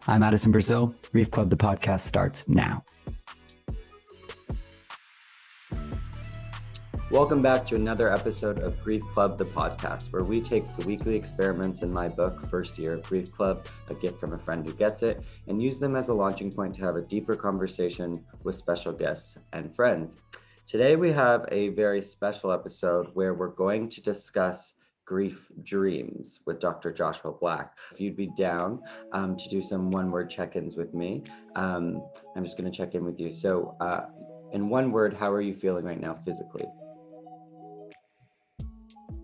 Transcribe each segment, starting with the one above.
I'm Addison Brazil. Grief Club, the podcast starts now. Welcome back to another episode of Grief Club, the podcast, where we take the weekly experiments in my book, First Year of Grief Club, A Gift from a Friend Who Gets It, and use them as a launching point to have a deeper conversation with special guests and friends. Today we have a very special episode where we're going to discuss grief dreams with Dr. Joshua Black. If you'd be down to do some one-word check-ins with me, I'm just going to check in with you. So in one word, how are you feeling right now physically?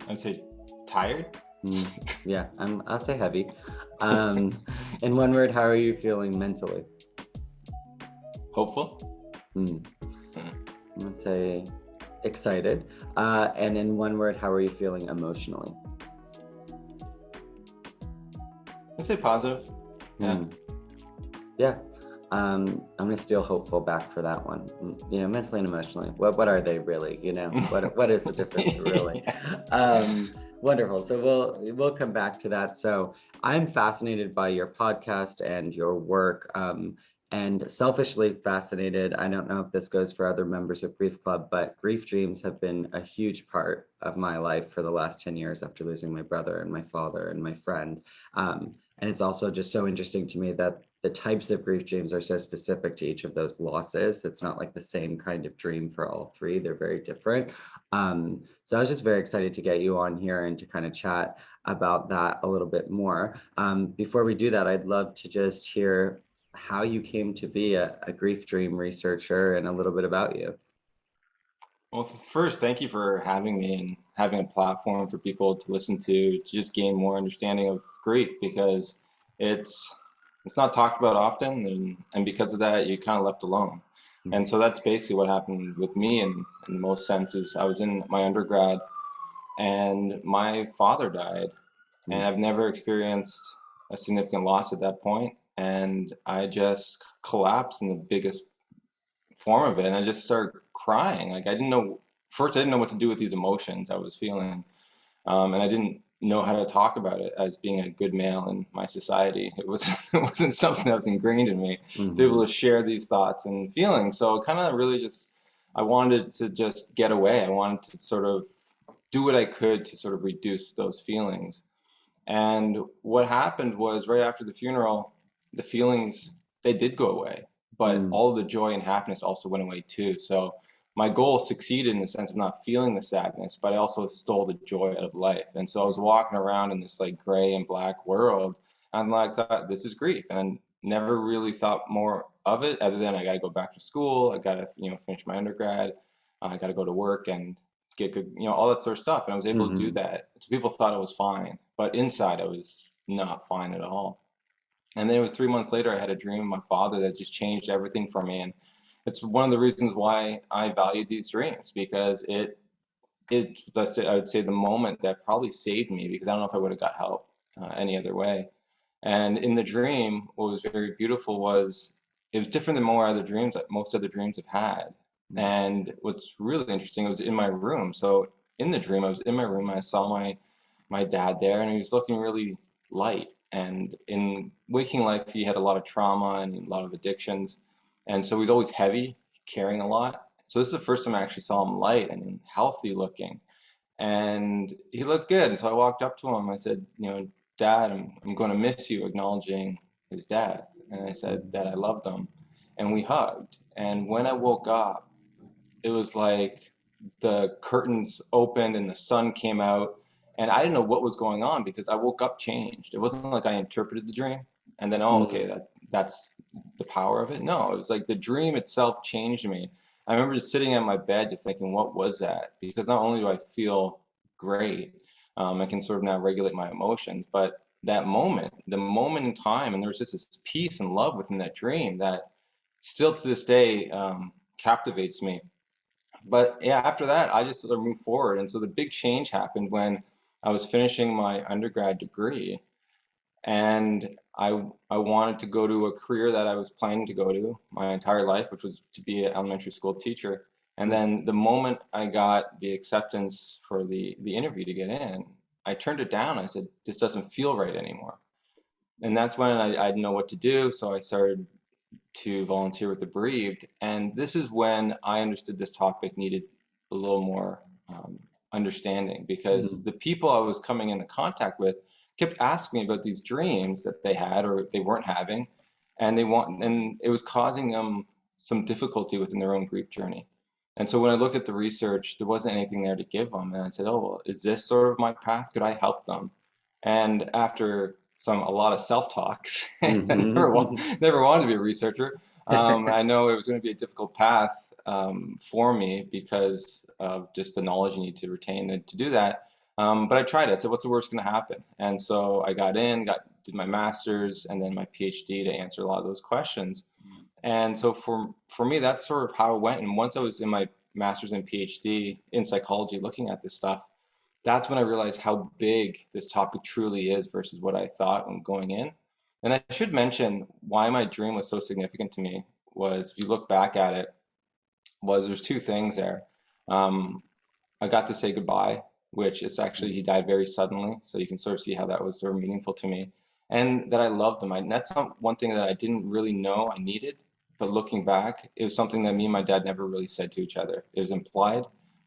I'd say tired. Yeah, I'll say heavy. In one word, how are you feeling mentally? Hopeful. I'm gonna say excited. And in one word, how are you feeling emotionally? I'd say positive. Yeah. I'm gonna steal hopeful back for that one. You know, mentally and emotionally. What are they really? You know, what is the difference really? Wonderful. So we'll come back to that. So I'm fascinated by your podcast and your work. And selfishly fascinated, I don't know if this goes for other members of Grief Club, but grief dreams have been a huge part of my life for the last 10 years after losing my brother and my father and my friend. And it's also just so interesting to me that the types of grief dreams are so specific to each of those losses. It's not like the same kind of dream for all three. They're very different. So I was just very excited to get you on here and to kind of chat about that a little bit more. Before we do that, I'd love to just hear how you came to be a grief dream researcher and a little bit about you. Well, first, thank you for having me and having a platform for people to listen to just gain more understanding of grief, because it's not talked about often, and because of that, you're kind of left alone. And so that's basically what happened with me in most senses. I was in my undergrad and my father died, and I've never experienced a significant loss at that point. And I just collapsed in the biggest form of it. And I just started crying. Like I didn't know what to do with these emotions I was feeling. And I didn't know how to talk about it as being a good male in my society. It wasn't something that was ingrained in me to be able to share these thoughts and feelings. So it kind of really I wanted to just get away. I wanted to sort of do what I could to sort of reduce those feelings. And what happened was right after the funeral, the feelings, they did go away, but all the joy and happiness also went away too. So my goal succeeded in the sense of not feeling the sadness, but I also stole the joy out of life. And so I was walking around in this like gray and black world, and I thought, this is grief, and never really thought more of it other than I got to go back to school, I got to finish my undergrad, I got to go to work and get good, all that sort of stuff. And I was able to do that. So people thought I was fine, but inside I was not fine at all. And then it was 3 months later, I had a dream of my father that just changed everything for me. And it's one of the reasons why I value these dreams, because I would say the moment that probably saved me, because I don't know if I would have got help any other way. And in the dream, what was very beautiful was it was different than most other dreams I've had. And what's really interesting, it was in my room. So in the dream, I was in my room and I saw my dad there, and he was looking really light. And in waking life, he had a lot of trauma and a lot of addictions. And so he's always heavy, carrying a lot. So this is the first time I actually saw him light and healthy looking. And he looked good. So I walked up to him. I said, Dad, I'm going to miss you, acknowledging his dad. And I said that I loved him. And we hugged. And when I woke up, it was like the curtains opened and the sun came out. And I didn't know what was going on because I woke up changed. It wasn't like I interpreted the dream and then, okay, that's the power of it. No, it was like the dream itself changed me. I remember just sitting at my bed just thinking, what was that? Because not only do I feel great, I can sort of now regulate my emotions, but the moment in time, and there was just this peace and love within that dream that still to this day captivates me. But yeah, after that, I just sort of moved forward. And so the big change happened when I was finishing my undergrad degree, and I wanted to go to a career that I was planning to go to my entire life, which was to be an elementary school teacher. And then the moment I got the acceptance for the interview to get in, I turned it down. I said, this doesn't feel right anymore. And that's when I didn't know what to do. So I started to volunteer with the bereaved. And this is when I understood this topic needed a little more understanding, because Mhm. the people I was coming into contact with kept asking me about these dreams that they had or they weren't having, and it was causing them some difficulty within their own grief journey. And so when I looked at the research, there wasn't anything there to give them. And I said, oh, well, is this sort of my path? Could I help them? And after a lot of self-talks, Mhm. never wanted to be a researcher. I know it was going to be a difficult path for me because of just the knowledge you need to retain to do that. But I tried it. I said, what's the worst going to happen? And so I got in, did my master's and then my PhD to answer a lot of those questions. And so for me, that's sort of how it went. And once I was in my master's and PhD in psychology looking at this stuff, that's when I realized how big this topic truly is versus what I thought when going in. And I should mention why my dream was so significant to me was, if you look back at it, was there's two things there. Um, I got to say goodbye, which is actually, he died very suddenly, so you can sort of see how that was sort of meaningful to me, and that I loved him. And that's not one thing that I didn't really know I needed, but looking back, it was something that me and my dad never really said to each other. It was implied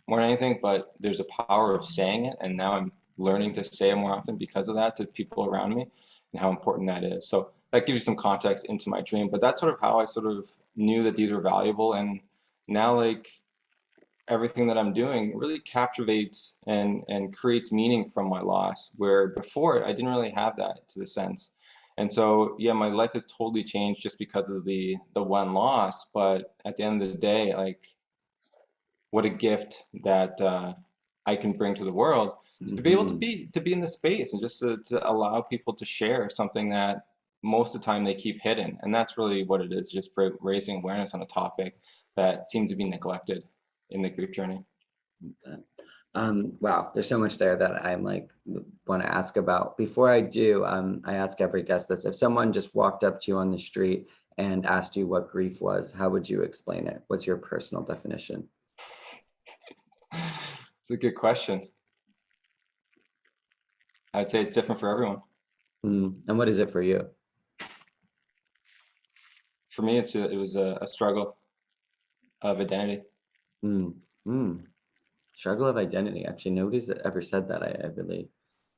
more than anything, but there's a power of saying it, and now I'm learning to say it more often because of that to people around me and how important that is. So that gives you some context into my dream, but that's sort of how I sort of knew that these were valuable, and now like everything that I'm doing really captivates and creates meaning from my loss, where before I didn't really have that to the sense. And so yeah, my life has totally changed just because of the one loss. But at the end of the day, like, what a gift that I can bring to the world to be able Mhm. to be in the space and just to allow people to share something that most of the time they keep hidden. And that's really what it is, just raising awareness on a topic that seemed to be neglected in the grief journey. Wow, there's so much there that I'm like want to ask about. Before I do, I ask every guest this: if someone just walked up to you on the street and asked you what grief was, how would you explain it? What's your personal definition? It's a good question. I would say it's different for everyone. And what is it for you? For me, it was a struggle of identity. Mm, mm. Struggle of identity. Actually, nobody's ever said that. I really,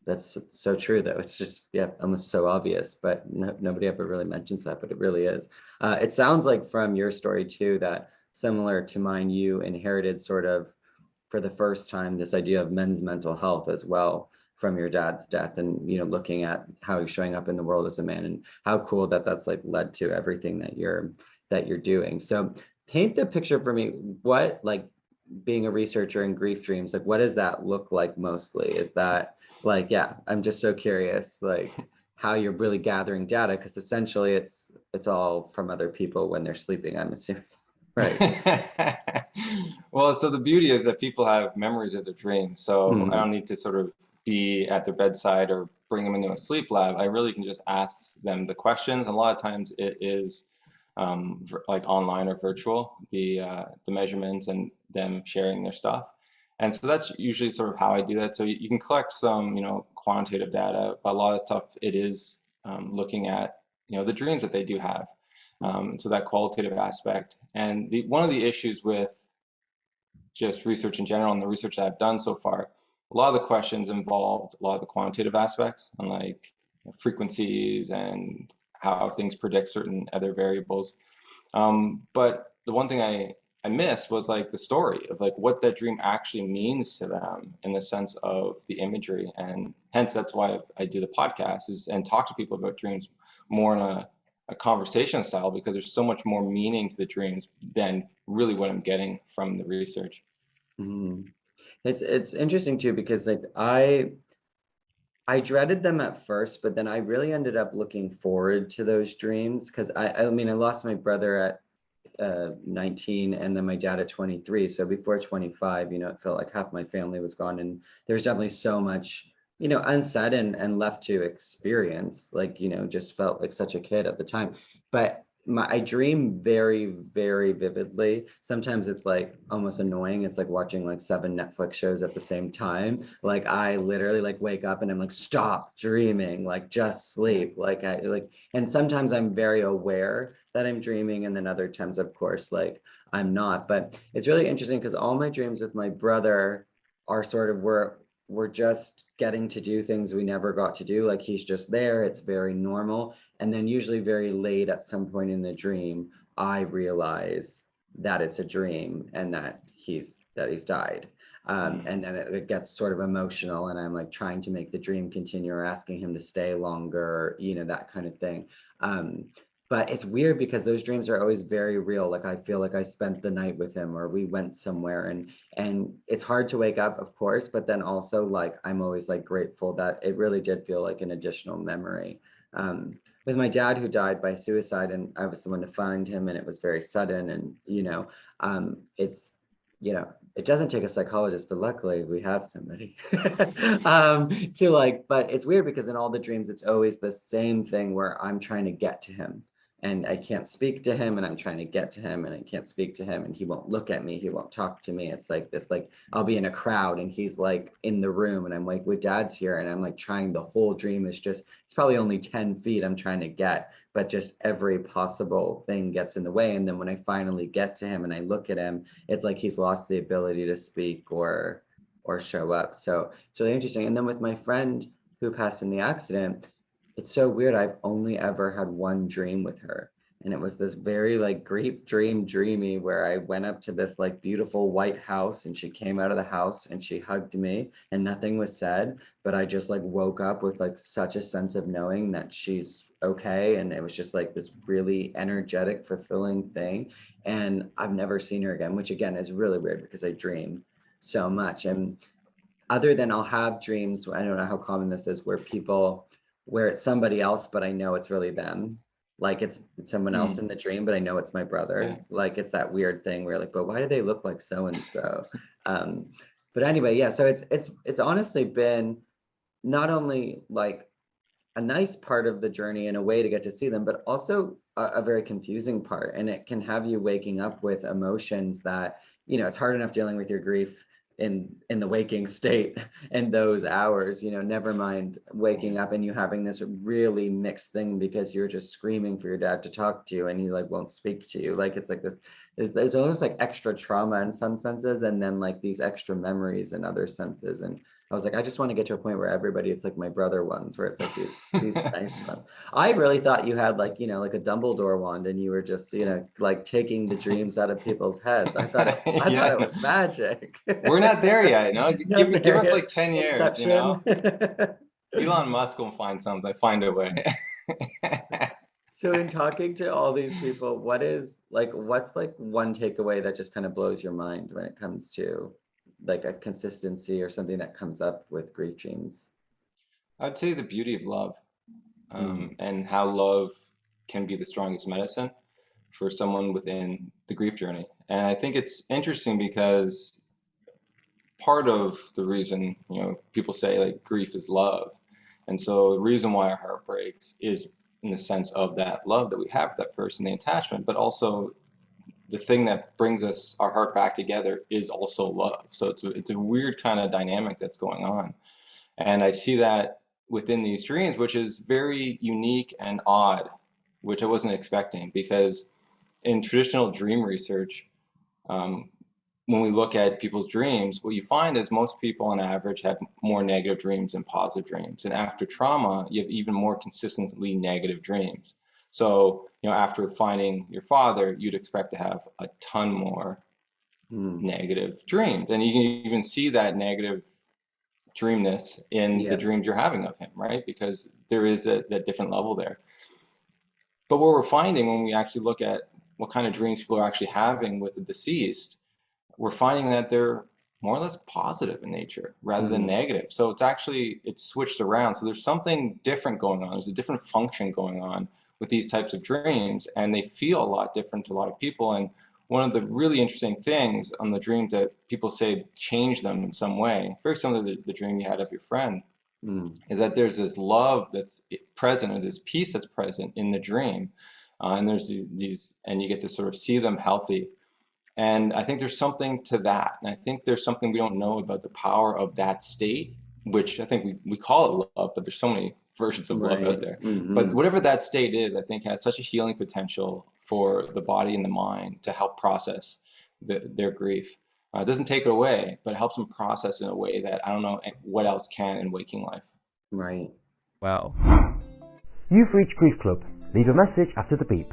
that's so true though. It's just, yeah, almost so obvious, but nobody ever really mentions that, but it really is. It sounds like from your story too, that similar to mine, you inherited sort of for the first time this idea of men's mental health as well from your dad's death, and looking at how he's showing up in the world as a man, and how cool that that's like led to everything that you're doing. So paint the picture for me. What, like, being a researcher in grief dreams, like what does that look like mostly? Is that like, yeah, I'm just so curious, like how you're really gathering data, because essentially it's all from other people when they're sleeping, I'm assuming. Right. Well, so the beauty is that people have memories of their dreams. So I Hmm. don't need to sort of be at their bedside or bring them into a sleep lab. I really can just ask them the questions. A lot of times it is like online or virtual, the measurements and them sharing their stuff. And so that's usually sort of how I do that. So you can collect some, quantitative data, but a lot of stuff it is looking at, the dreams that they do have. So that qualitative aspect. And one of the issues with just research in general and the research that I've done so far, a lot of the questions involved a lot of the quantitative aspects and like frequencies and how things predict certain other variables. But the one thing I missed was like the story of like what that dream actually means to them in the sense of the imagery. And hence that's why I do the podcast is and talk to people about dreams more in a conversation style, because there's so much more meaning to the dreams than really what I'm getting from the research. Hmm. It's interesting too, because like I dreaded them at first, but then I really ended up looking forward to those dreams, because I mean, I lost my brother at 19, and then my dad at 23. So before 25, it felt like half my family was gone, and there's definitely so much, unsaid and left to experience. Like, just felt like such a kid at the time. But I dream very, very vividly. Sometimes it's like almost annoying. It's like watching like 7 Netflix shows at the same time. Like I literally like wake up and I'm like, stop dreaming, like just Yeah. sleep. Like I like, and sometimes I'm very aware that I'm dreaming, and then other times, of course, like I'm not. But it's really interesting because all my dreams with my brother are sort of we're just getting to do things we never got to do. Like he's just there. It's very normal. And then usually very late at some point in the dream, I realize that it's a dream and that he's died. Mm. And then it gets sort of emotional, and I'm like trying to make the dream continue or asking him to stay longer, that kind of thing. Um, but it's weird because those dreams are always very real. Like I feel like I spent the night with him or we went somewhere, and it's hard to wake up, of course, but then also like I'm always like grateful that it really did feel like an additional memory. With my dad who died by suicide, and I was the one to find him, and it was very sudden, and it's it doesn't take a psychologist, but luckily we have somebody to like. But it's weird because in all the dreams it's always the same thing where I'm trying to get to him and I can't speak to him, and I'm trying to get to him and I can't speak to him, and he won't look at me, he won't talk to me. It's like this, like I'll be in a crowd and he's like in the room, and I'm like, with dad's here, and I'm like trying, the whole dream is just, it's probably only 10 feet I'm trying to get, but just every possible thing gets in the way. And then when I finally get to him and I look at him, it's like he's lost the ability to speak or show up. So it's really interesting. And then with my friend who passed in the accident, it's so weird. I've only ever had one dream with her. And it was this very like grief dreamy, where I went up to this like beautiful white house, and she came out of the house and she hugged me and nothing was said. But I just like woke up with like such a sense of knowing that she's okay. And it was just like this really energetic, fulfilling thing. And I've never seen her again, which again is really weird because I dream so much. And other than I'll have dreams, I don't know how common this is, where it's somebody else, but I know it's really them. Like it's someone else Mm. in the dream, but I know it's my Yeah. brother. Like it's that weird thing where like, but why do they look like so and so? Um, but anyway, yeah. So it's honestly been not only like a nice part of the journey in a way to get to see them, but also a very confusing part. And it can have you waking up with emotions that, it's hard enough dealing with your grief in the waking state in those hours, never mind waking Yeah. up and you having this really mixed thing because you're just screaming for your dad to talk to you and he like won't speak to you. Like it's like this, there's almost like extra trauma in some senses, and then like these extra memories in other senses. And I was like, I just want to get to a point where everybody, it's like my brother ones, where it's like these nice ones. I really thought you had like, like a Dumbledore wand, and you were just, like taking the dreams out of people's heads. I thought it No, was magic. we're not there yet. Not Give there us yet. like 10 years. Inception. Elon Musk will find something, find a way. So in talking to all these people, what's like one takeaway that just kind of blows your mind when it comes to like a consistency or something that comes up with grief dreams? I'd say the beauty of love, Mm, and how love can be the strongest medicine for someone within the grief journey. And I think it's interesting because part of the reason, people say like grief is love. And so the reason why our heart breaks is in the sense of that love that we have for that person, the attachment, but also the thing that brings us our heart back together is also love. So it's a weird kind of dynamic that's going on. And I see that within these dreams, which is very unique and odd, which I wasn't expecting, because in traditional dream research, um, when we look at people's dreams, what you find is most people on average have more negative dreams than positive dreams. And after trauma, you have even more consistently negative dreams. So, after finding your father, you'd expect to have a ton more mm, negative dreams. And you can even see that negative dreamness in the yeah. dreams you're having of him, right? Because there is that different level there. But what we're finding when we actually look at what kind of dreams people are actually having with the deceased, we're finding that they're more or less positive in nature rather than Mm, negative. So it's switched around. So there's something different going on. There's a different function going on with these types of dreams, and they feel a lot different to a lot of people. And one of the really interesting things on the dreams that people say change them in some way, very similar to the dream you had of your friend, mm, is that there's this love that's present, or this peace that's present in the dream. and there's and you get to sort of see them healthy. And I think there's something to that. And I think there's something we don't know about the power of that state, which I think we call it love, but there's so many versions of love out Right. there. But Mm-hmm. whatever that state is, I think has such a healing potential for the body and the mind to help process their grief. It doesn't take it away, but it helps them process in a way that I don't know what else can in waking life. Right. Wow. You've reached Grief Club. Leave a message after the beep.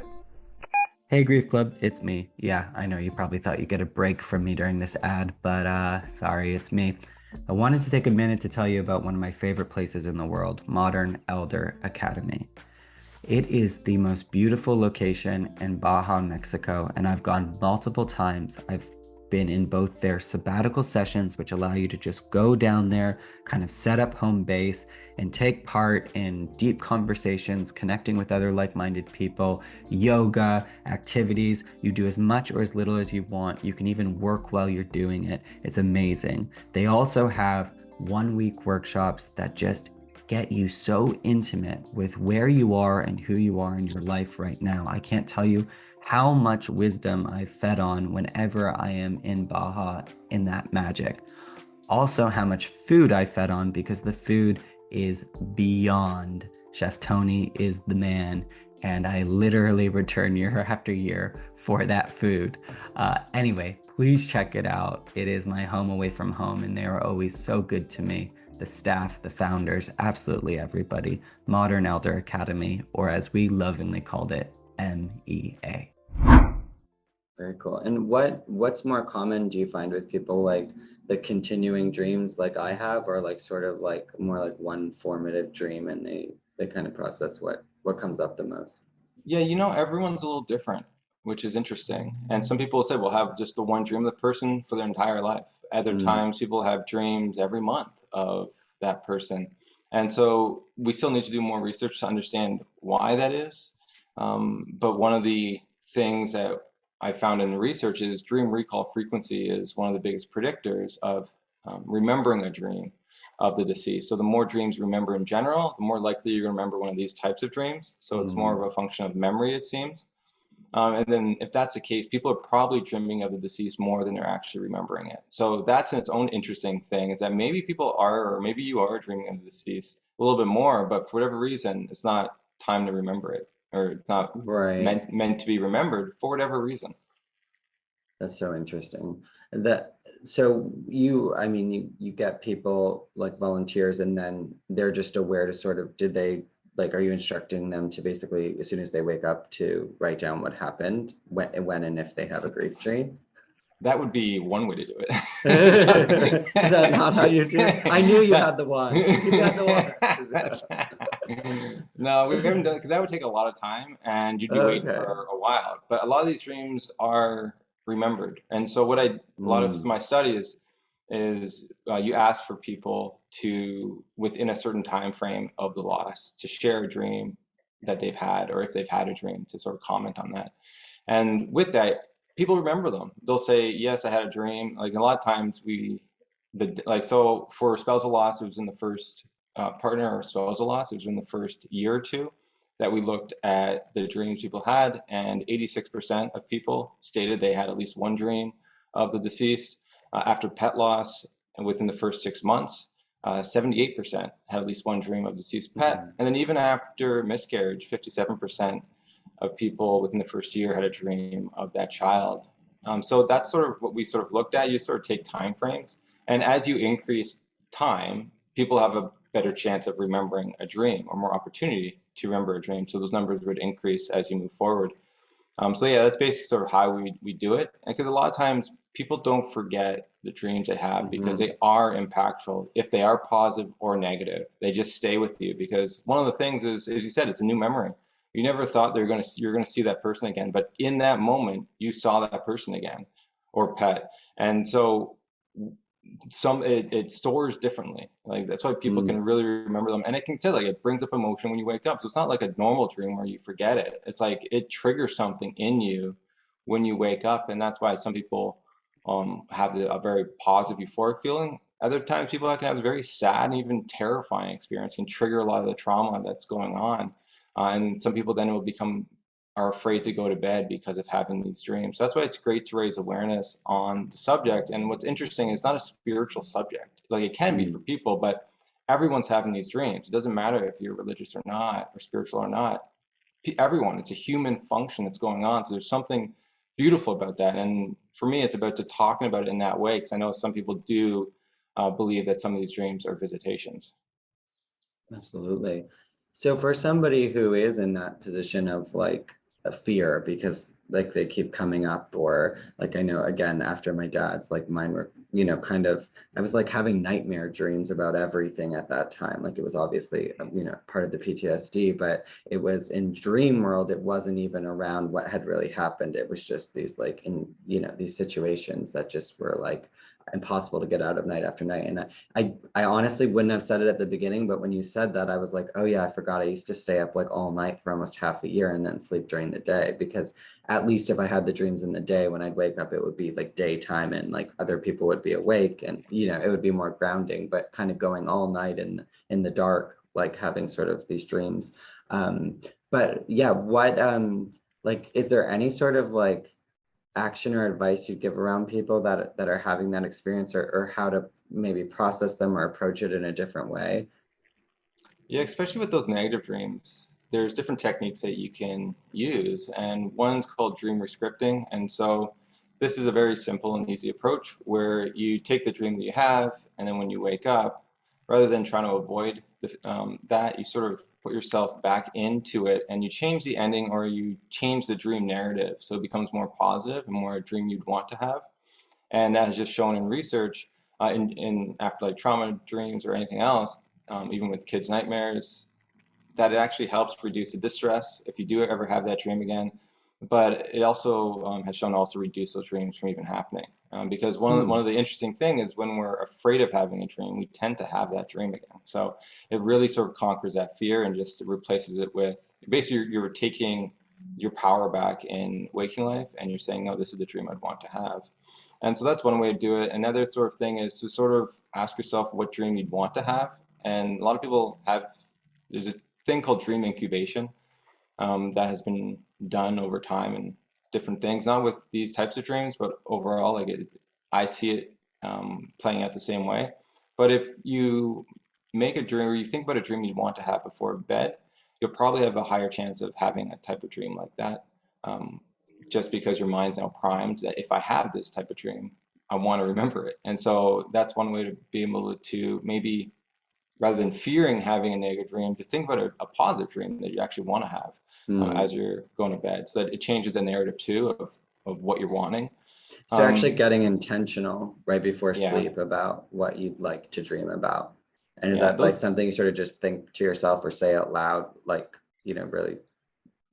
Hey, Grief Club, it's me. Yeah, I know you probably thought you'd get a break from me during this ad, but sorry, it's me. I wanted to take a minute to tell you about one of my favorite places in the world, Modern Elder Academy. It is the most beautiful location in Baja, Mexico, and I've gone multiple times. I've been in both their sabbatical sessions, which allow you to just go down there, kind of set up home base, and take part in deep conversations, connecting with other like-minded people, yoga, activities. You do as much or as little as you want. You can even work while you're doing it. It's amazing. They also have 1 week workshops that just get you so intimate with where you are and who you are in your life right now. I can't tell you how much wisdom I've fed on whenever I am in Baja in that magic. Also, how much food I fed on, because the food is beyond. Chef Tony is the man, and I literally return year after year for that food. Anyway, please check it out. It is my home away from home, and they are always so good to me. The staff, the founders, absolutely everybody. Modern Elder Academy, or as we lovingly called it, MEA. Very cool. And what's more common do you find with people, like the continuing dreams like I have, or like sort of like more like one formative dream and they kind of process what comes up the most? Yeah, everyone's a little different, which is interesting. And some people say, we'll have just the one dream of the person for their entire life. Other Mm, times, people have dreams every month of that person. And so we still need to do more research to understand why that is. But one of the things that I found in the research is dream recall frequency is one of the biggest predictors of remembering a dream of the deceased. So the more dreams you remember in general, the more likely you're going to remember one of these types of dreams. So it's more of mm, a function of memory, it seems. And then if that's the case, people are probably dreaming of the deceased more than they're actually remembering it. So that's in its own interesting thing, is that maybe people are, or maybe you are dreaming of the deceased a little bit more, but for whatever reason, it's not time to remember it, or it's not right. meant to be remembered for whatever reason. That's so interesting. That so you, I mean, you get people like volunteers, and then they're just aware to sort of, did they like, are you instructing them to basically, as soon as they wake up, to write down what happened when and if they have a grief dream? That would be one way to do Is it. that not how you do? I knew you had That, the one. You got the that's, no, we haven't done it because that would take a lot of time and you'd be waiting Okay. for a while. But a lot of these dreams are remembered. And so a lot of Mm, my study is you ask for people to, within a certain time frame of the loss, to share a dream that they've had, or if they've had a dream, to sort of comment on that. And with that, people remember them. They'll say, "Yes, I had a dream." Like a lot of times, so for spousal loss, it was in the first partner or spousal loss. It was in the first year or two that we looked at the dreams people had, and 86% of people stated they had at least one dream of the deceased. After pet loss, and within the first 6 months, 78% had at least one dream of deceased pet. mm, And then even after miscarriage, 57% of people within the first year had a dream of that child. So that's sort of what we sort of looked at. You sort of take time frames, and as you increase time, people have a better chance of remembering a dream, or more opportunity to remember a dream. So those numbers would increase as you move forward. So yeah, that's basically sort of how we do it. Because a lot of times people don't forget the dreams they have because mhm, they are impactful. If they are positive or negative, they just stay with you. Because one of the things is, as you said, it's a new memory. You never thought you're going to see that person again, but in that moment, you saw that person again, or pet. And so it stores differently. Like that's why people mm, can really remember them, and it can say like it brings up emotion when you wake up. So it's not like a normal dream where you forget it. It's like it triggers something in you when you wake up, and that's why some people have a very positive euphoric feeling. Other times people can have a very sad and even terrifying experience, can trigger a lot of the trauma that's going on. And some people then it will become are afraid to go to bed because of having these dreams. That's why it's great to raise awareness on the subject. And what's interesting, it's not a spiritual subject. Like it can be for people, but everyone's having these dreams. It doesn't matter if you're religious or not, or spiritual or not. Everyone, it's a human function that's going on. So there's something beautiful about that. And for me, it's about talking about it in that way, because I know some people do believe that some of these dreams are visitations. Absolutely. So for somebody who is in that position of like a fear because like they keep coming up, or like I know again after my dad's, like mine were, kind of, I was like having nightmare dreams about everything at that time. Like it was obviously, part of the PTSD, but it was in dream world. It wasn't even around what had really happened. It was just these like these situations that just were like impossible to get out of night after night. And I honestly wouldn't have said it at the beginning, but when you said that, I was like, oh yeah, I forgot. I used to stay up like all night for almost half a year and then sleep during the day, because at least if I had the dreams in the day, when I'd wake up, it would be like daytime and like other people would be awake, and it would be more grounding. But kind of going all night in the dark, like having sort of these dreams. But yeah, what like is there any sort of like action or advice you'd give around people that are having that experience, or how to maybe process them or approach it in a different way? Yeah, especially with those negative dreams, there's different techniques that you can use, and one's called dream rescripting. And so this is a very simple and easy approach where you take the dream that you have, and then when you wake up, rather than trying to avoid that, you sort of put yourself back into it, and you change the ending, or you change the dream narrative so it becomes more positive and more a dream you'd want to have. And that is just shown in research in afterlife trauma dreams or anything else, even with kids' nightmares, that it actually helps reduce the distress if you do ever have that dream again. But it also has shown to also reduce those dreams from even happening. Because one of the interesting things is when we're afraid of having a dream, we tend to have that dream again. So it really sort of conquers that fear and just replaces it with, basically you're taking your power back in waking life, and you're saying, no, this is the dream I'd want to have. And so that's one way to do it. Another sort of thing is to sort of ask yourself what dream you'd want to have. And a lot of people there's a thing called dream incubation that has been done over time and different things, not with these types of dreams, but overall, I see it playing out the same way. But if you make a dream, or you think about a dream you'd want to have before bed, you'll probably have a higher chance of having a type of dream like that. Just because your mind's now primed that if I have this type of dream, I want to remember it. And so that's one way to be able to maybe, rather than fearing having a negative dream, just think about a positive dream that you actually want to have as you're going to bed, so that it changes the narrative too of what you're wanting. So actually getting intentional right before Yeah. sleep about what you'd like to dream about. And is Yeah, that like something you sort of just think to yourself or say out loud, like, really?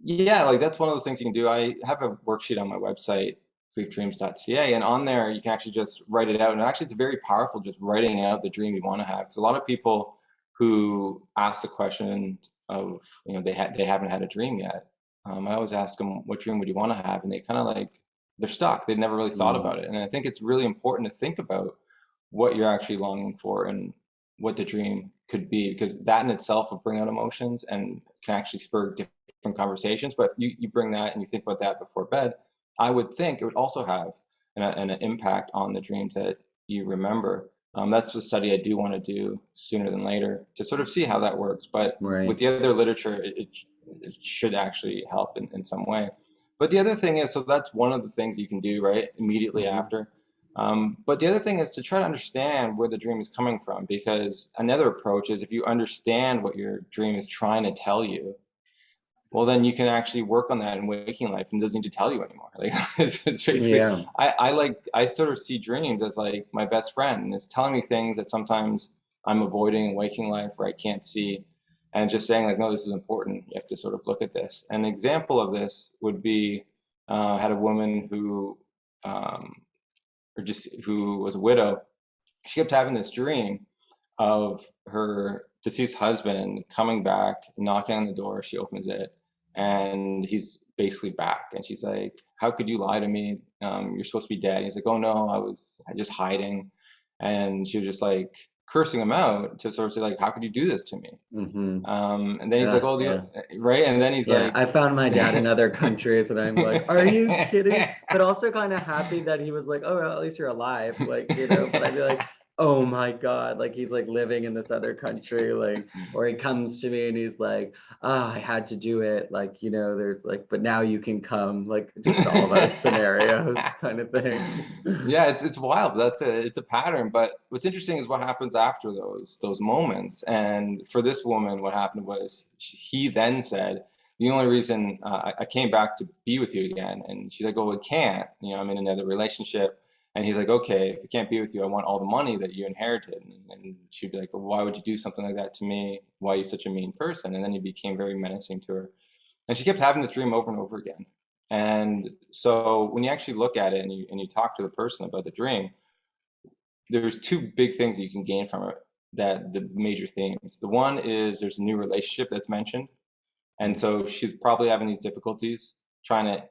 Yeah, like that's one of those things you can do. I have a worksheet on my website, griefdreams.ca, and on there you can actually just write it out. And actually, it's very powerful just writing out the dream you want to have. Because a lot of people who ask the question of, they haven't had a dream yet. I always ask them, what dream would you want to have? And they kind of like, they're stuck. They've never really thought about it. And I think it's really important to think about what you're actually longing for and what the dream could be, because that in itself will bring out emotions and can actually spur different conversations. But you bring that and you think about that before bed, I would think it would also have an impact on the dreams that you remember. That's the study I do want to do sooner than later to sort of see how that works. But with the other literature, it should actually help in some way. But the other thing is, so that's one of the things you can do right immediately after. But the other thing is to try to understand where the dream is coming from, because another approach is if you understand what your dream is trying to tell you, well, then you can actually work on that in waking life, and it doesn't need to tell you anymore. Like it's basically, I sort of see dreams as like my best friend, and it's telling me things that sometimes I'm avoiding in waking life or I can't see, and just saying like, no, this is important. You have to sort of look at this. An example of this would be, I had a woman who, who was a widow. She kept having this dream of her deceased husband coming back, knocking on the door. She opens it, and he's basically back. And she's like, "How could you lie to me? You're supposed to be dead." And he's like, "Oh no, I was just hiding." And she was just like, cursing him out to sort of say like, how could you do this to me? Mm-hmm. And then he's like, oh, Yeah. right. And then he's like, I found my dad in other countries, and I'm like, are you kidding? But also kind of happy that he was like, oh, well, at least you're alive, like, but I'd be like, oh my God, like he's like living in this other country, like, or he comes to me and he's like, oh, I had to do it, like, there's like, but now you can come, like, just all those scenarios kind of thing. Yeah, it's wild. That's it. It's a pattern. But what's interesting is what happens after those moments. And for this woman, what happened was he then said, the only reason I came back to be with you again, and she's like, oh, it can't. I'm in another relationship. And he's like, okay, if I can't be with you, I want all the money that you inherited. And she'd be like, well, why would you do something like that to me? Why are you such a mean person? And then he became very menacing to her. And she kept having this dream over and over again. And so when you actually look at it and you talk to the person about the dream, there's two big things that you can gain from it, that the major themes. The one is there's a new relationship that's mentioned. And so she's probably having these difficulties trying to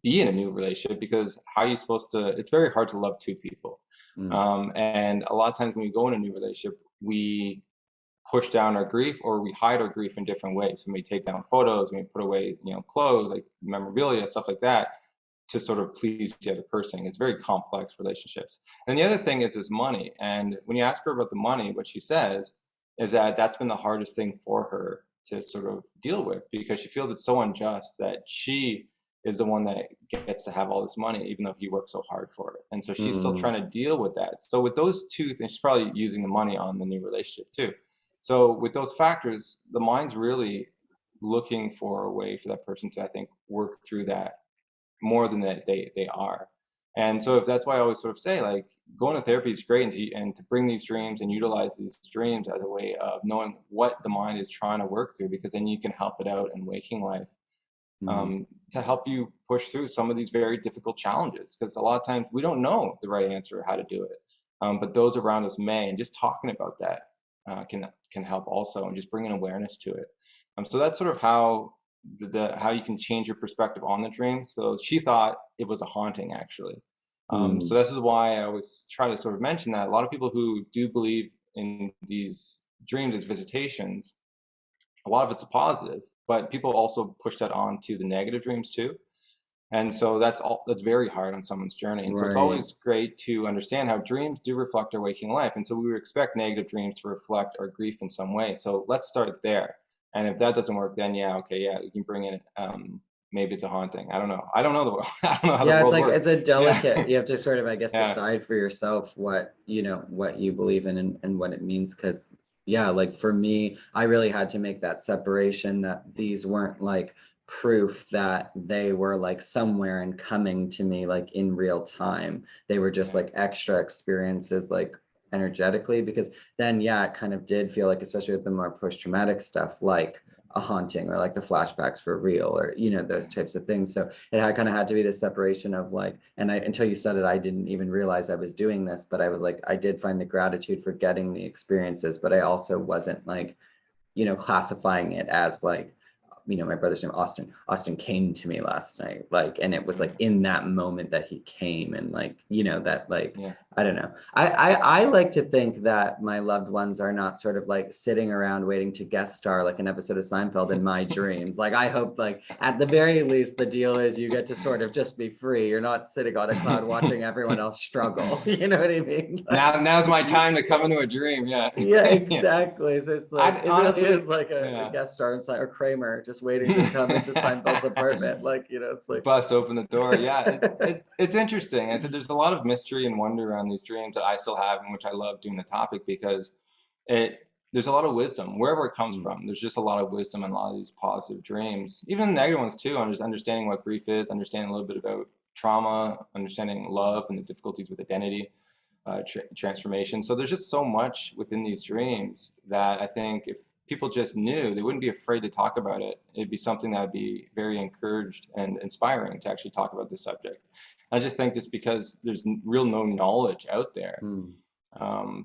be in a new relationship, because how are you supposed to, it's very hard to love two people. And a lot of times when we go in a new relationship, we push down our grief, or we hide our grief in different ways. We may take down photos, we may put away, clothes, like memorabilia, stuff like that, to sort of please the other person. It's very complex relationships. And the other thing is this money. And when you ask her about the money, what she says is that that's been the hardest thing for her to sort of deal with, because she feels it's so unjust that she is the one that gets to have all this money, even though he worked so hard for it. And so she's still trying to deal with that. So with those two things, she's probably using the money on the new relationship too. So with those factors, the mind's really looking for a way for that person to, I think, work through that more than that they are. And so if that's why I always sort of say, like, going to therapy is great, and to bring these dreams and utilize these dreams as a way of knowing what the mind is trying to work through, because then you can help it out in waking life, to help you push through some of these very difficult challenges, because a lot of times we don't know the right answer or how to do it, but those around us may, and just talking about that can help also, and just bringing awareness to it. So that's sort of how how you can change your perspective on the dream. So she thought it was a haunting, actually. So this is why I always try to sort of mention that a lot of people who do believe in these dreams as visitations, a lot of it's a positive, but people also push that on to the negative dreams too. And so that's very hard on someone's journey. And so it's always great to understand how dreams do reflect our waking life. And so we would expect negative dreams to reflect our grief in some way. So let's start there. And if that doesn't work, then you can bring in maybe it's a haunting. I don't know. I don't know I don't know how the world works. It's a delicate, you have to sort of, I guess, decide for yourself what you believe in, and what it means. Because like for me, I really had to make that separation, that these weren't like proof that they were like somewhere and coming to me like in real time. They were just like extra experiences, like energetically, because then it kind of did feel like, especially with the more post-traumatic stuff, like a haunting, or like the flashbacks were real, or those types of things. So it had kind of had to be the separation of like, and until you said it, I didn't even realize I was doing this, but I was like, I did find the gratitude for getting the experiences, but I also wasn't like classifying it as like, my brother's name, Austin came to me last night, like, and it was like in that moment that he came, and like, that like, I don't know. I like to think that my loved ones are not sort of like sitting around waiting to guest star like an episode of Seinfeld in my dreams. Like, I hope, like, at the very least, the deal is you get to sort of just be free. You're not sitting on a cloud watching everyone else struggle. You know what I mean? Like, now's my time to come into a dream. Yeah, exactly. So it's like, honestly, it really is like a guest star inside, or Kramer just waiting to come into Seinfeld's apartment. Like, it's like bust open the door. It's interesting. I said there's a lot of mystery and wonder around these dreams that I still have, and which I love doing the topic, because there's a lot of wisdom wherever it comes from. There's just a lot of wisdom in a lot of these positive dreams, even the negative ones too, on just understanding what grief is, understanding a little bit about trauma, understanding love and the difficulties with identity, transformation. So there's just so much within these dreams that I think if people just knew, they wouldn't be afraid to talk about it. It'd be something that would be very encouraged and inspiring to actually talk about this subject. I just think just because there's no knowledge out there,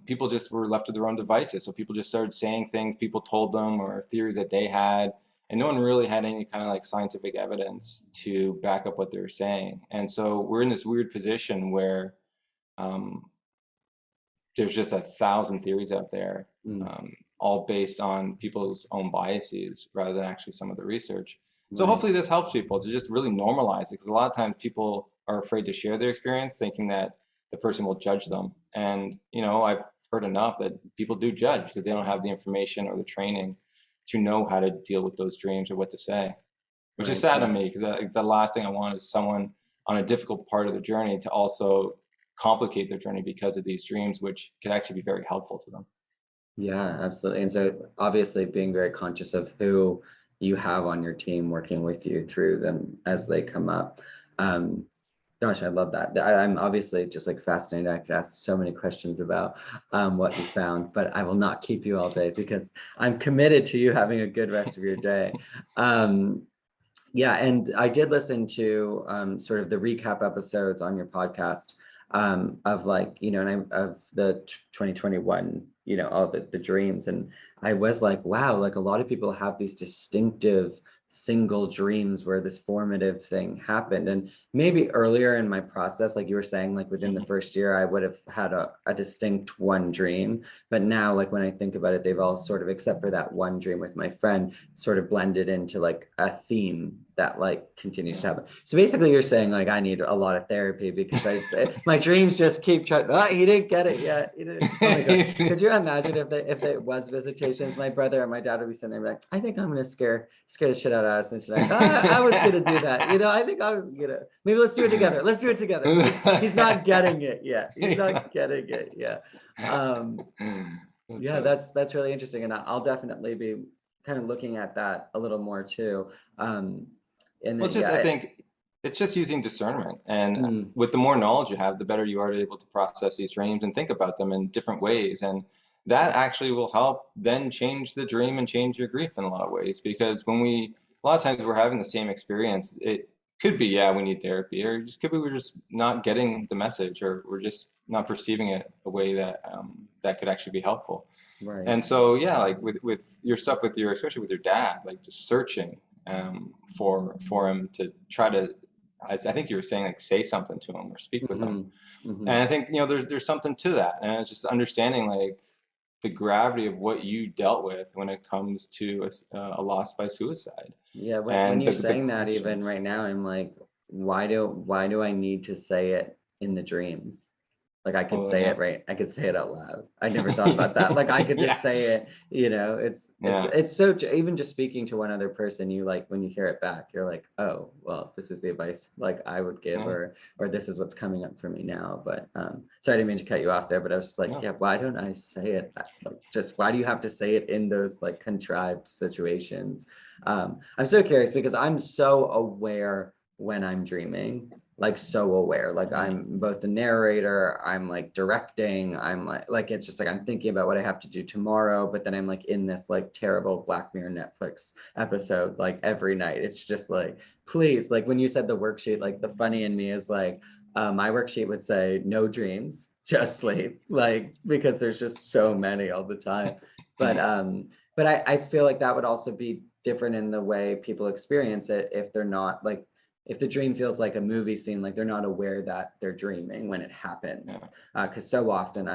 people just were left to their own devices. So people just started saying things people told them, or theories that they had, and no one really had any kind of like scientific evidence to back up what they were saying. And so we're in this weird position where there's just 1,000 theories out there, all based on people's own biases rather than actually some of the research. So Right. hopefully this helps people to just really normalize it, because a lot of times people are afraid to share their experience, thinking that the person will judge them. And I've heard enough that people do judge because they don't have the information or the training to know how to deal with those dreams or what to say, which is Right. sad to Yeah. me, because the last thing I want is someone on a difficult part of their journey to also complicate their journey because of these dreams, which can actually be very helpful to them. Yeah, absolutely. And so obviously being very conscious of who you have on your team working with you through them as they come up. Um, Gosh, I love that. I'm obviously just like fascinated. I could ask so many questions about what you found, but I will not keep you all day because I'm committed to you having a good rest of your day. Um, yeah, and I did listen to sort of the recap episodes on your podcast of like, of the 2021, all the dreams. And I was like, wow, like a lot of people have these distinctive single dreams where this formative thing happened. And maybe earlier in my process, like you were saying, like within the first year, I would have had a distinct one dream. But now, like when I think about it, they've all sort of, except for that one dream with my friend, sort of blended into like a theme that like continues to happen. So basically you're saying like I need a lot of therapy because my dreams just keep trying. Oh, he didn't get it yet. He didn't. Oh my God. Could you imagine if it was visitations? My brother and my dad would be sitting there like, I think I'm gonna scare the shit out of Addison tonight. I was gonna do that. I think I'm maybe let's do it together. Let's do it together. He's not getting it yet. He's not getting it yet. Yeah, that's really interesting. And I'll definitely be kind of looking at that a little more too. And Well, then, I yeah, think it's just using discernment. And with the more knowledge you have, the better you are able to process these dreams and think about them in different ways. And that actually will help then change the dream and change your grief in a lot of ways. Because a lot of times we're having the same experience. It could be, yeah, we need therapy, or it just could be we're just not getting the message, or we're just not perceiving it a way that that could actually be helpful. right. And so, yeah, like with your stuff, especially with your dad, like just searching for him to try to, I think you were saying, like say something to him or speak with him. And I think there's something to that, and it's just understanding like the gravity of what you dealt with when it comes to a loss by suicide. Yeah, when And you're the saying that, even questions. right now, I'm like, why do I need to say it in the dreams? Like I could Oh say yeah. it right. I could say it out loud. I never thought about that. Like I could just Yeah. say it, Yeah. it's so, even just speaking to one other person, you like when you hear it back, you're like, oh, well, this is the advice like I would give, Yeah. or this is what's coming up for me now. But sorry, I didn't mean to cut you off there, but I was just like, No. yeah, why don't I say it? Like, just why do you have to say it in those like contrived situations? I'm so curious because I'm so aware when I'm dreaming, like so aware, like I'm both the narrator, I'm like directing, I'm like it's just like I'm thinking about what I have to do tomorrow, but then I'm like in this like terrible Black Mirror Netflix episode like every night. It's just like, please, like when you said the worksheet, like the funny in me is like my worksheet would say no dreams, just sleep, like because there's just so many all the time. But I feel like that would also be different in the way people experience it if they're not like, if the dream feels like a movie scene, like they're not aware that they're dreaming when it happens. Because so often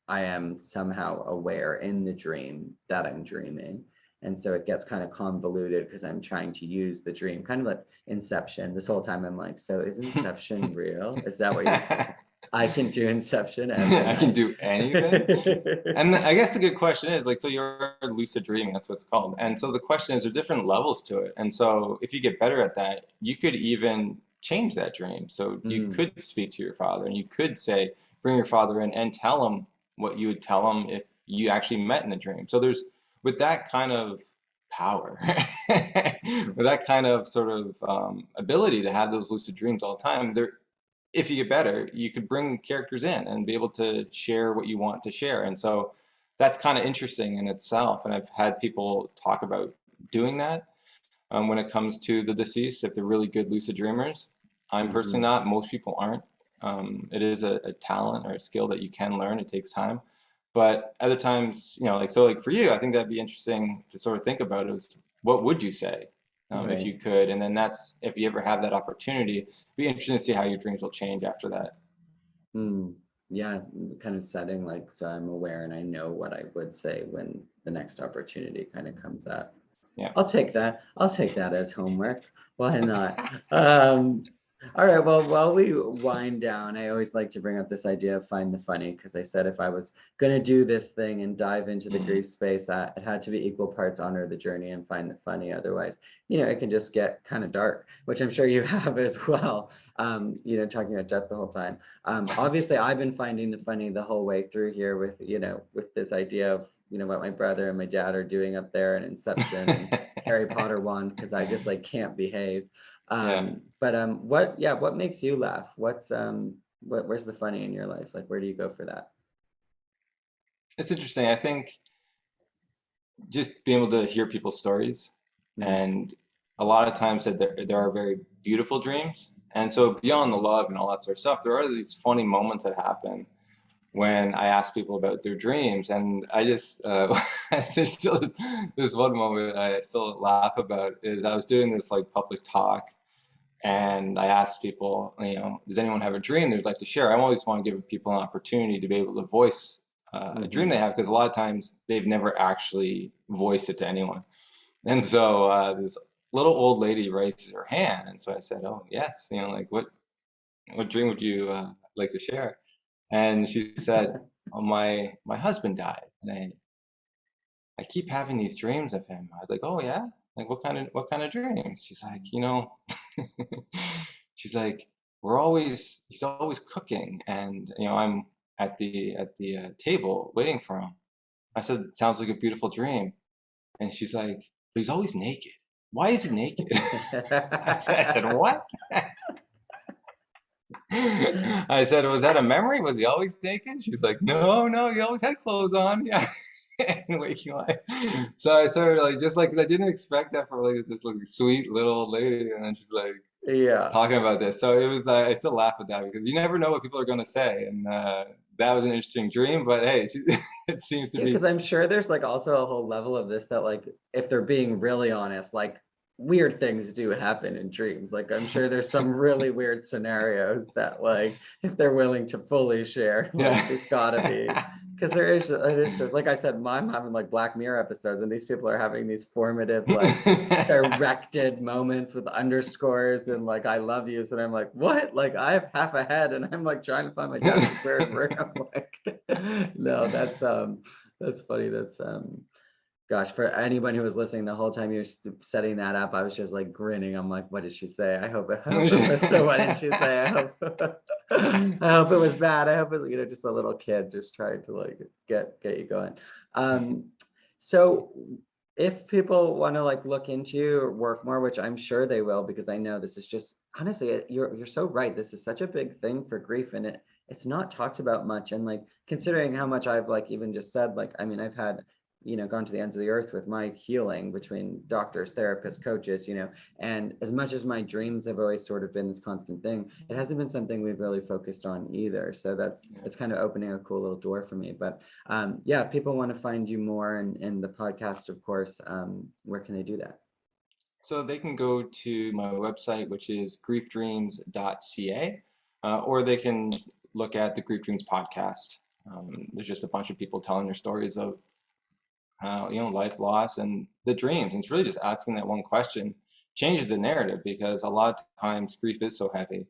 I am somehow aware in the dream that I'm dreaming. And so it gets kind of convoluted because I'm trying to use the dream, kind of like Inception. This whole time I'm like, so is Inception real? Is that what you're I can do Inception every I can night. do anything. And I guess the good question is like, so you're lucid dreaming, that's what it's called. And so the question is, there are different levels to it. And so if you get better at that, you could even change that dream. So you could speak to your father and you could say, bring your father in and tell him what you would tell him if you actually met in the dream. So there's, with that kind of power, with that kind of sort of ability to have those lucid dreams all the time, if you get better, you could bring characters in and be able to share what you want to share. And so that's kind of interesting in itself. And I've had people talk about doing that when it comes to the deceased, if they're really good lucid dreamers. I'm personally not. Most people aren't. It is a talent or a skill that you can learn. It takes time. But other times, like for you, I think that'd be interesting to sort of think about is what would you say if you could? And then that's, if you ever have that opportunity, it'd be interesting to see how your dreams will change after that. yeah, kind of setting like, so I'm aware and I know what I would say when the next opportunity kind of comes up. Yeah. I'll take that. I'll take that as homework. Why not? All right, well, while we wind down, I always like to bring up this idea of find the funny, because I said if I was going to do this thing and dive into the grief space, it had to be equal parts honor the journey and find the funny. Otherwise, it can just get kind of dark, which I'm sure you have as well, talking about death the whole time. Obviously, I've been finding the funny the whole way through here with, with this idea of, what my brother and my dad are doing up there and Inception and Harry Potter one, because I just like can't behave. But what makes you laugh? Where's the funny in your life? Like, where do you go for that? It's interesting. I think just being able to hear people's stories, and a lot of times that there are very beautiful dreams. And so beyond the love and all that sort of stuff, there are these funny moments that happen when I ask people about their dreams. And I just, there's still this one moment I still laugh about is I was doing this like public talk and I asked people, does anyone have a dream they'd like to share? I always want to give people an opportunity to be able to voice a dream they have, because a lot of times they've never actually voiced it to anyone. And so this little old lady raises her hand. And so I said, oh, yes, like what dream would you like to share? And she said, oh, my husband died, and I keep having these dreams of him. I was like, oh yeah? Like what kind of dreams? She's like, she's like, he's always cooking, and I'm at the table waiting for him. I said, sounds like a beautiful dream. And she's like, but he's always naked. Why is he naked? I said, what? I said, was that a memory? Was he always naked? She's like, no, he always had clothes on. Yeah. And waking life. So I started like, just like, 'cause I didn't expect that for like this like sweet little old lady. And then she's like, talking about this. So it was, I still laugh at that because you never know what people are going to say. And that was an interesting dream, but hey, it seems to be. Because I'm sure there's like also a whole level of this that like, if they're being really honest, like weird things do happen in dreams. Like I'm sure there's some really weird scenarios that like, if they're willing to fully share, like it's gotta be. Because it is just, like I said, I'm having like Black Mirror episodes, and these people are having these formative, like directed moments with underscores and like I love yous, and I'm like, what? Like I have half a head, and I'm like trying to find my dad's weird room. I'm like, no, that's funny. That's gosh, for anyone who was listening the whole time you were setting that up, I was just like grinning. I'm like, what did she say? I hope it was, what did she say? I hope it was bad. I hope it, just a little kid just trying to like get you going. So if people want to like look into you or work more, which I'm sure they will, because I know this is just honestly, you're so right. This is such a big thing for grief, and it's not talked about much. And like considering how much I've like even just said, like, I mean, I've had gone to the ends of the earth with my healing between doctors, therapists, coaches, and as much as my dreams have always sort of been this constant thing, it hasn't been something we've really focused on either. So it's kind of opening a cool little door for me. But if people want to find you more and the podcast, of course, where can they do that? So they can go to my website, which is griefdreams.ca, or they can look at the Grief Dreams podcast. There's just a bunch of people telling their stories of life, loss, and the dreams. And it's really just asking that one question changes the narrative, because a lot of times grief is so heavy,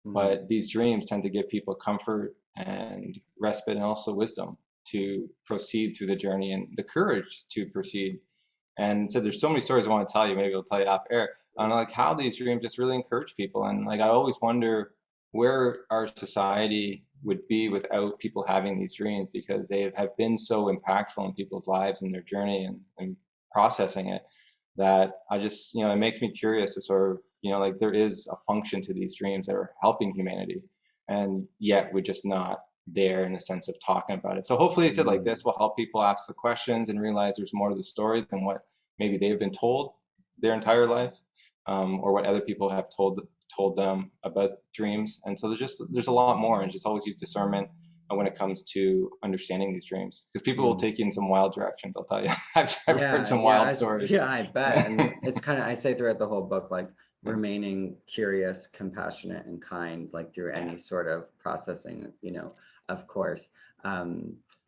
but these dreams tend to give people comfort and respite, and also wisdom to proceed through the journey and the courage to proceed. And so there's so many stories I want to tell you. Maybe I'll tell you off air on like how these dreams just really encourage people. And like I always wonder where our society would be without people having these dreams, because they have been so impactful in people's lives and their journey and processing it, that I just, it makes me curious to sort of, like there is a function to these dreams that are helping humanity, and yet we're just not there in the sense of talking about it. So hopefully, I said like this will help people ask the questions and realize there's more to the story than what maybe they've been told their entire life, or what other people have told them about dreams. And so there's a lot more, and just always use discernment when it comes to understanding these dreams, because people will take you in some wild directions. I'll tell you. I've heard some wild stories. Yeah, I bet. And it's kind of, I say throughout the whole book, like remaining curious, compassionate, and kind, like through any sort of processing, of course.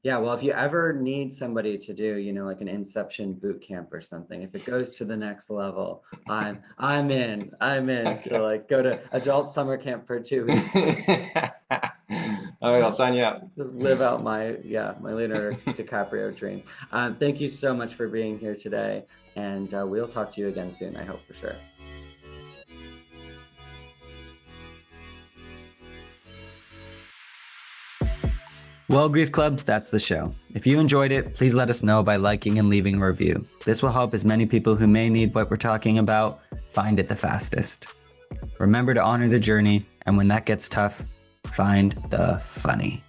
Yeah, well, if you ever need somebody to do, like an Inception boot camp or something, if it goes to the next level, I'm in Okay. to like go to adult summer camp for 2 weeks. All right, I'll sign you up. Just live out my Leonardo DiCaprio dream. Thank you so much for being here today, and we'll talk to you again soon, I hope, for sure. Well, Grief Club, that's the show. If you enjoyed it, please let us know by liking and leaving a review. This will help as many people who may need what we're talking about find it the fastest. Remember to honor the journey, and when that gets tough, find the funny.